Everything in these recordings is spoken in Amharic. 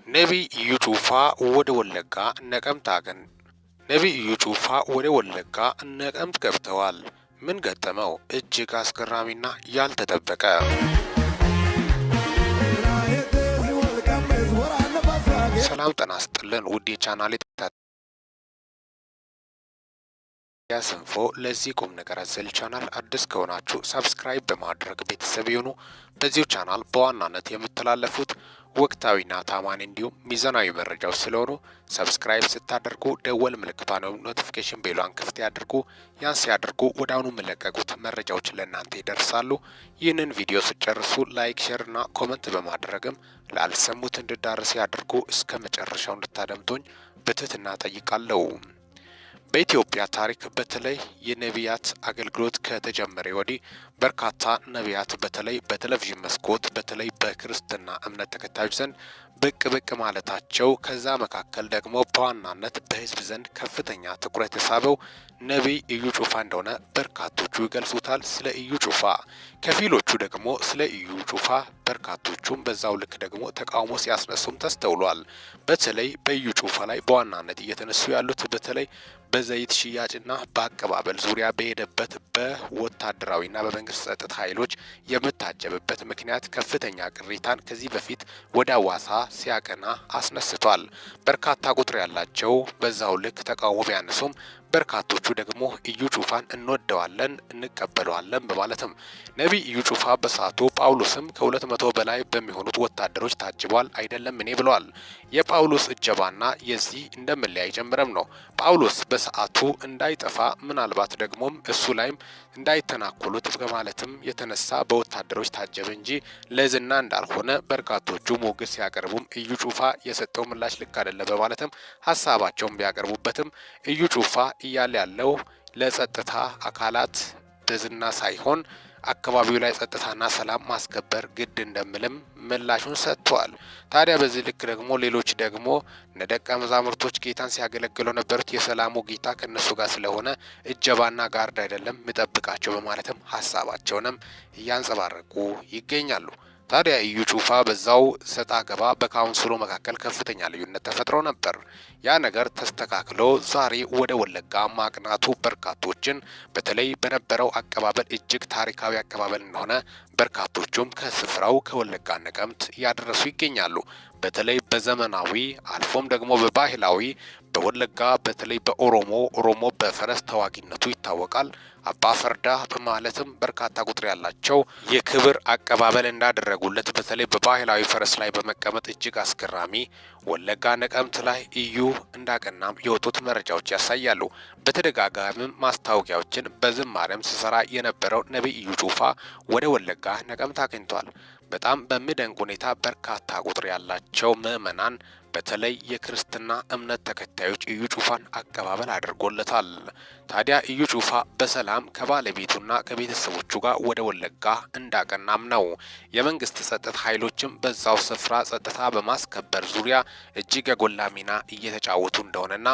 ነቢይ ኢዩ ጩፋ ወደ ወለጋ ነቀምት አገን ነቢይ ኢዩ ጩፋ ወደ ወለጋ ነቀምት ገብተዋል። ምን ገጠመው? እጅግ አስገራሚና ያልተጠበቀ። ሰላም ጤና ይስጥልን ውድ የቻናሌ ያስንፎ ለዚህ ቁም ነገር አዘል ቻናል አዲስ ከሆናችሁ ሰብስክራይብ በማድረግ ቤተሰብ ይሁኑ። በዚሁ ቻናል በዋናነት የምተላለፉት ወቅታዊና ታማኝ እንዲሁም ሚዛናዊ መረጃዎች ስለሆኑ ሰብስክራይብ ስታደርጉ ደወል ምልክቷን ኖቲፊኬሽን ቤሏን ክፍት ያድርጉ። ያን ሲያደርጉ ወደ አሁኑ የሚለቀቁት መረጃዎች ለእናንተ ይደርሳሉ። ይህንን ቪዲዮ ስጨርሱ ላይክ፣ ሼር እና ኮመንት በማድረግም ላልሰሙት እንድዳረስ ያድርጉ። እስከ መጨረሻው እንድታደምጡኝ በትህትና ጠይቃለሁ። በኢትዮጵያ ታሪክ በተለይ የነቢያት አገልግሎት ከተጀመረ ወዲህ በርካታ ነቢያት በተለይ በቴሌቪዥን መስኮት በተለይ በክርስትና እምነት ተከታዮች ዘንድ ብቅ ማለታቸው፣ ከዛ መካከል ደግሞ በዋናነት በሕዝብ ዘንድ ከፍተኛ ትኩረት የሳበው ነቢይ ኢዩ ጩፋ እንደሆነ በርካቶቹ ይገልጹታል። ስለ ኢዩ ጩፋ ከፊሎቹ ደግሞ ስለ ኢዩ ጩፋ በርካቶቹም በዛው ልክ ደግሞ ተቃውሞ ሲያስነሱም ተስተውሏል። በተለይ በኢዩ ጩፋ ላይ በዋናነት እየተነሱ ያሉት በተለይ በዘይት ሽያጭና በአቀባበል ዙሪያ በሄደበት በወታደራዊና በመንግስት ጸጥታ ኃይሎች የምታጀብበት ምክንያት ከፍተኛ ቅሬታን ከዚህ በፊት ወደ አዋሳ ሲያቀና አስነስቷል። በርካታ ቁጥር ያላቸው በዛው ልክ ተቃውሞ ቢያነሱም በርካቶቹ ደግሞ ኢዩ ጩፋን እንወደዋለን እንቀበለዋለን በማለትም ነቢይ ኢዩ ጩፋ በሰዓቱ ጳውሎስም ከ200 በላይ በሚሆኑት ወታደሮች ታጅቧል አይደለም እኔ ብለዋል። የጳውሎስ እጀባና የዚህ እንደመለያይ ጀምረም ነው። ጳውሎስ በሰዓቱ እንዳይጠፋ ምናልባት ደግሞም እሱ ላይም እንዳይተናኮሉት በማለትም የተነሳ በወታደሮች ታጀበ እንጂ ለዝና እንዳልሆነ በርካቶቹ ሞገስ ሲያቀርቡም ኢዩ ጩፋ የሰጠው ምላሽ ልክ አይደለም በማለትም ሀሳባቸውን ቢያቀርቡበትም ኢዩ ጩፋ እያለ ያለው ለጸጥታ አካላት በዝና ሳይሆን አካባቢው ላይ ጸጥታና ሰላም ማስከበር ግድ እንደምልም ምላሹን ሰጥቷል። ታዲያ በዚህ ልክ ደግሞ ሌሎች ደግሞ ደቀ መዛሙርቶች ጌታን ሲያገለግሉ ነበሩት የሰላሙ ጌታ ከነሱ ጋር ስለሆነ እጀባና ጋርድ አይደለም የሚጠብቃቸው በማለትም ሀሳባቸውንም እያንጸባረቁ ይገኛሉ። ታዲያ ኢዩ ጩፋ በዛው ሰጣ ገባ በካውንስሉ መካከል ከፍተኛ ልዩነት ተፈጥሮ ነበር። ያ ነገር ተስተካክሎ ዛሬ ወደ ወለጋ ማቅናቱ በርካቶችን በተለይ በነበረው አቀባበል እጅግ ታሪካዊ አቀባበል እንደሆነ በርካቶቹም ከስፍራው ከወለጋ ነቀምት እያደረሱ ይገኛሉ። በተለይ በዘመናዊ አልፎም ደግሞ በባህላዊ በወለጋ በተለይ ኦሮሞ በፈረስ ተዋጊነቱ ይታወቃል። አባ ፈርዳ በማለትም በርካታ ቁጥር ያላቸው የክብር አቀባበል እንዳደረጉለት በተለይ በባህላዊ ፈረስ ላይ በመቀመጥ እጅግ አስገራሚ ወለጋ ነቀምት ላይ ኢዩ እንዳቀናም የወጡት መረጃዎች ያሳያሉ። በተደጋጋሚም ማስታወቂያዎችን በዝማሬም ሲሰራ የነበረው ነቢይ ኢዩ ጩፋ ወደ ወለጋ ነቀምት አግኝቷል። በጣም በሚደንቅ ሁኔታ በርካታ ቁጥር ያላቸው ምዕመናን በተለይ የክርስትና እምነት ተከታዮች ኢዩ ጩፋን አቀባበል አድርጎለታል። ታዲያ ኢዩ ጩፋ በሰላም ከባለቤቱና ከቤተሰቦቹ ጋር ወደ ወለጋ እንዳቀናም ነው። የመንግስት ጸጥታ ኃይሎችም በዛው ስፍራ ጸጥታ በማስከበር ዙሪያ እጅግ የጎላ ሚና እየተጫወቱ እንደሆነና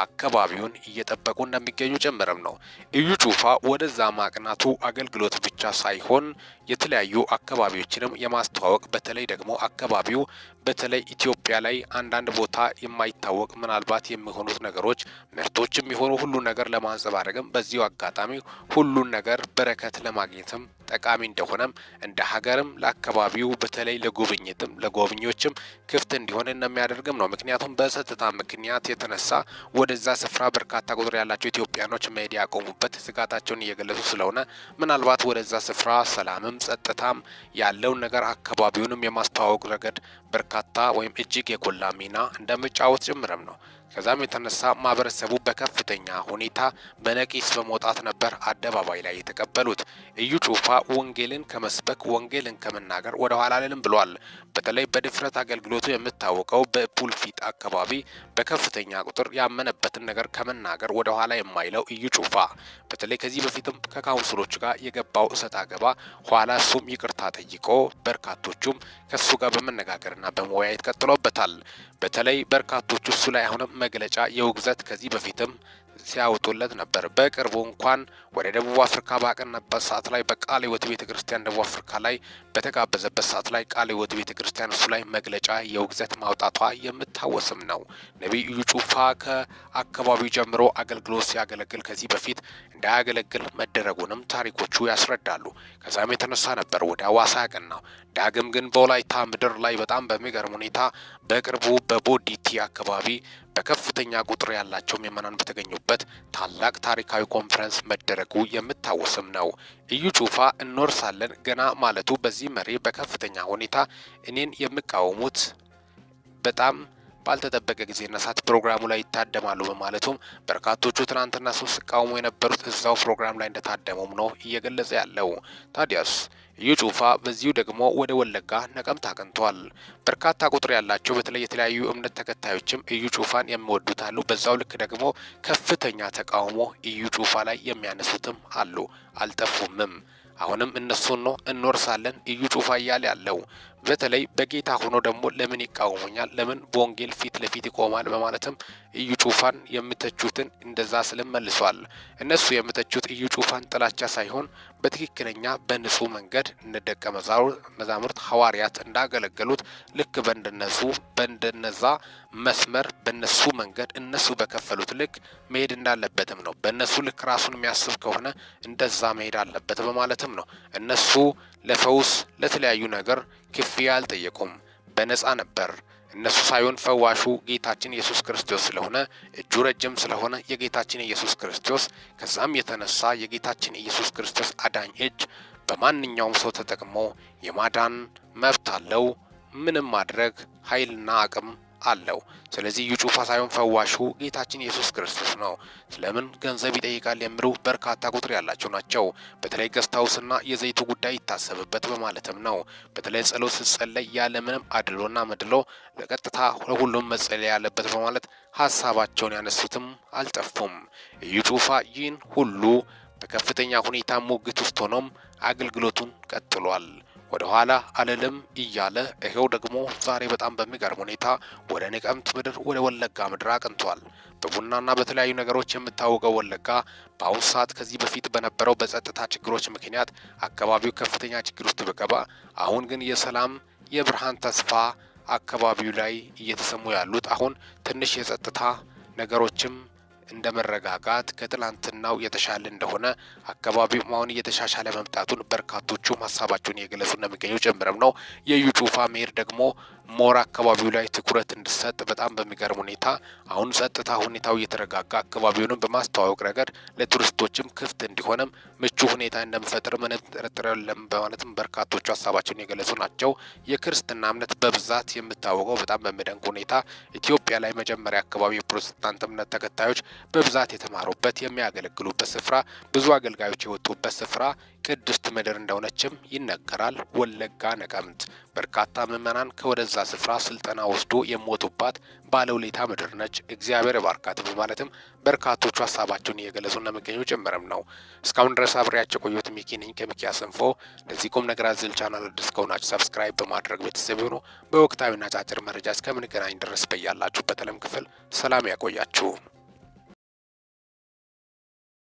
አካባቢውን እየጠበቁ እንደሚገኙ ጭምርም ነው። ኢዩ ጩፋ ወደዛ ማቅናቱ አገልግሎት ብቻ ሳይሆን የተለያዩ አካባቢዎችንም የማስተዋወቅ በተለይ ደግሞ አካባቢው በተለይ ኢትዮጵያ ላይ አንዳንድ ቦታ የማይታወቅ ምናልባት የሚሆኑት ነገሮች ምርቶችም የሆኑ ሁሉ ነገር ለማንጸባረቅም በዚሁ አጋጣሚ ሁሉን ነገር በረከት ለማግኘትም ጠቃሚ እንደሆነም እንደ ሀገርም ለአካባቢው በተለይ ለጉብኝትም ለጎብኚዎችም ክፍት እንዲሆን እንደሚያደርግም ነው። ምክንያቱም በጸጥታ ምክንያት የተነሳ ወደዛ ስፍራ በርካታ ቁጥር ያላቸው ኢትዮጵያኖች መሄድ ያቆሙበት ስጋታቸውን እየገለጹ ስለሆነ ምናልባት ወደዛ ስፍራ ሰላምም ጸጥታም ያለውን ነገር አካባቢውንም የማስተዋወቅ ረገድ በርካታ ወይም እጅግ የጎላ ሚና እንደሚጫወት ጭምርም ነው። ከዛም የተነሳ ማህበረሰቡ በከፍተኛ ሁኔታ በነቂስ በመውጣት ነበር አደባባይ ላይ የተቀበሉት። ኢዩ ጩፋ ወንጌልን ከመስበክ ወንጌልን ከመናገር ወደ ኋላ አልልም ብሏል። በተለይ በድፍረት አገልግሎቱ የምታወቀው በፑልፊት አካባቢ በከፍተኛ ቁጥር ያመነበትን ነገር ከመናገር ወደ ኋላ የማይለው ኢዩ ጩፋ በተለይ ከዚህ በፊትም ከካውንስሎች ጋር የገባው እሰጥ አገባ ኋላ እሱም ይቅርታ ጠይቆ በርካቶቹም ከሱ ጋር በመነጋገርና በመወያየት ቀጥሎበታል። በተለይ በርካቶቹ እሱ ላይ አሁንም መግለጫ የውግዘት ከዚህ በፊትም ሲያወጡለት ነበር። በቅርቡ እንኳን ወደ ደቡብ አፍሪካ ባቀናበት ሰዓት ላይ በቃለ ሕይወት ቤተክርስቲያን ደቡብ አፍሪካ ላይ በተጋበዘበት ሰዓት ላይ ቃለ ሕይወት ቤተክርስቲያን እሱ ላይ መግለጫ የውግዘት ማውጣቷ የምታወስም ነው። ነቢዩ ኢዩ ጩፋ ከአካባቢው ጀምሮ አገልግሎት ሲያገለግል ከዚህ በፊት እንዳያገለግል መደረጉንም ታሪኮቹ ያስረዳሉ። ከዛም የተነሳ ነበር ወደ ሐዋሳ ያቀናው። ዳግም ግን በወላይታ ምድር ላይ በጣም በሚገርም ሁኔታ በቅርቡ በቦዲቲ አካባቢ በከፍተኛ ቁጥር ያላቸው ምዕመናን በተገኙበት ታላቅ ታሪካዊ ኮንፈረንስ መደረጉ የምታወስም ነው። ኢዩ ጩፋ እንወርሳለን ገና ማለቱ በዚህ መሪ በከፍተኛ ሁኔታ እኔን የሚቃወሙት በጣም ባልተጠበቀ ጊዜና ሰዓት ፕሮግራሙ ላይ ይታደማሉ በማለቱም በርካቶቹ ትናንትና ሰው ሲቃወሙ የነበሩት እዛው ፕሮግራም ላይ እንደታደሙም ነው እየገለጸ ያለው። ታዲያስ ኢዩ ጩፋ በዚሁ ደግሞ ወደ ወለጋ ነቀምት አቅንቷል። በርካታ ቁጥር ያላቸው በተለይ የተለያዩ እምነት ተከታዮችም ኢዩ ጩፋን የሚወዱት አሉ። በዛው ልክ ደግሞ ከፍተኛ ተቃውሞ ኢዩ ጩፋ ላይ የሚያነሱትም አሉ፣ አልጠፉምም። አሁንም እነሱን ነው እንወርሳለን ኢዩ ጩፋ እያለ ያለው። በተለይ በጌታ ሆኖ ደግሞ ለምን ይቃወሙኛል፣ ለምን በወንጌል ፊት ለፊት ይቆማል በማለትም ኢዩ ጩፋን የምተቹትን እንደዛ ስልም መልሷል። እነሱ የምተቹት ኢዩ ጩፋን ጥላቻ ሳይሆን በትክክለኛ በንጹህ መንገድ እንደደቀ መዛሙርት ሐዋርያት እንዳገለገሉት ልክ በእንደነዛ መስመር በነሱ መንገድ እነሱ በከፈሉት ልክ መሄድ እንዳለበትም ነው። በእነሱ ልክ ራሱን የሚያስብ ከሆነ እንደዛ መሄድ አለበት በማለትም ነው። እነሱ ለፈውስ ለተለያዩ ነገር ክፍያ አልጠየቁም፣ በነፃ ነበር። እነሱ ሳይሆን ፈዋሹ ጌታችን ኢየሱስ ክርስቶስ ስለሆነ እጁ ረጅም ስለሆነ የጌታችን ኢየሱስ ክርስቶስ ከዛም የተነሳ የጌታችን ኢየሱስ ክርስቶስ አዳኝ እጅ በማንኛውም ሰው ተጠቅሞ የማዳን መብት አለው። ምንም ማድረግ ኃይልና አቅም አለው። ስለዚህ ኢዩ ጩፋ ሳይሆን ፈዋሹ ጌታችን ኢየሱስ ክርስቶስ ነው። ስለምን ገንዘብ ይጠይቃል የሚሉ በርካታ ቁጥር ያላቸው ናቸው። በተለይ ገስታውስና የዘይቱ ጉዳይ ይታሰብበት በማለትም ነው። በተለይ ጸሎት ሲጸለይ ያለምንም አድሎና መድሎ ለቀጥታ ለሁሉም መጸለይ ያለበት በማለት ሀሳባቸውን ያነሱትም አልጠፉም። ኢዩ ጩፋ ይህን ሁሉ በከፍተኛ ሁኔታ ሙግት ውስጥ ሆኖም አገልግሎቱን ቀጥሏል። ወደ ኋላ አልልም እያለ ይሄው ደግሞ ዛሬ በጣም በሚገርም ሁኔታ ወደ ነቀምት ምድር ወደ ወለጋ ምድር አቅንቷል። በቡናና በተለያዩ ነገሮች የምታወቀው ወለጋ በአሁኑ ሰዓት ከዚህ በፊት በነበረው በጸጥታ ችግሮች ምክንያት አካባቢው ከፍተኛ ችግር ውስጥ ቢገባ፣ አሁን ግን የሰላም የብርሃን ተስፋ አካባቢው ላይ እየተሰሙ ያሉት አሁን ትንሽ የጸጥታ ነገሮችም እንደ መረጋጋት ከትላንትናው የተሻለ እንደሆነ አካባቢው አሁን እየተሻሻለ መምጣቱን በርካቶቹም ሀሳባቸውን እየገለጹ እንደሚገኙ ጭምርም ነው። የኢዩ ጩፋ መሄድ ደግሞ ሞራ አካባቢው ላይ ትኩረት እንዲሰጥ በጣም በሚገርም ሁኔታ አሁን ጸጥታ ሁኔታው እየተረጋጋ አካባቢውንም በማስተዋወቅ ረገድ ለቱሪስቶችም ክፍት እንዲሆንም ምቹ ሁኔታ እንደሚፈጥር ምንም ጥርጥር የለም በማለትም በርካቶቹ ሀሳባቸውን የገለጹ ናቸው። የክርስትና እምነት በብዛት የምታወቀው በጣም በሚደንቅ ሁኔታ ኢትዮጵያ ላይ መጀመሪያ አካባቢ የፕሮቴስታንት እምነት ተከታዮች በብዛት የተማሩበት የሚያገለግሉበት ስፍራ፣ ብዙ አገልጋዮች የወጡበት ስፍራ ቅድስት ምድር እንደሆነችም ይነገራል። ወለጋ ነቀምት በርካታ ምዕመናን ከወደዛ ስፍራ ስልጠና ወስዶ የሞቱባት ባለውለታ ምድር ነች። እግዚአብሔር ባርካት በማለትም በርካቶቹ ሀሳባቸውን እየገለጹ እንደሚገኙ ጭምርም ነው። እስካሁን ድረስ አብሬያቸው ቆየሁት። ሚኪ ነኝ ከሚኪያስ ኢንፎ። ለዚህ ቁም ነገር አዘል ቻናል አዲስ ከሆናችሁ ሰብስክራይብ በማድረግ ቤተሰብ ይሁኑ። በወቅታዊና አጫጭር መረጃ እስከምንገናኝ ድረስ በያላችሁበት ዓለም ክፍል ሰላም ያቆያችሁ።